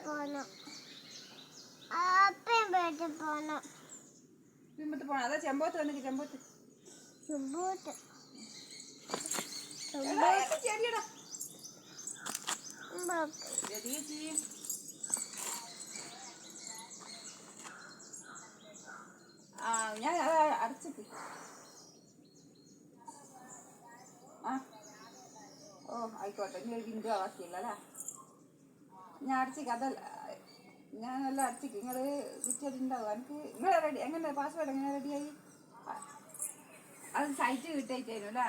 പോണം. അതാ ചെമ്പോത്ത് വന്നിട്ട് ചെമ്പോത്ത് ചെടിയടാ ഞാൻ അടച്ചിട്ട് ഓ ആയിക്കോട്ടെ. ഇനി ഒരു ബിന്ദു ആവാക്കിയില്ല അല്ലേ? ഞാൻ അടച്ചിക്ക്. അതല്ല, ഞാനെല്ലാം അടച്ചിക്ക്. നിങ്ങൾ വിറ്റതുണ്ടാവും. എനിക്ക് നിങ്ങളെ റെഡി എങ്ങനെ പാസ്വേഡ് എങ്ങനെ റെഡിയായി? അത് സൈറ്റ് കിട്ടായിട്ടായിരുന്നു അല്ലേ?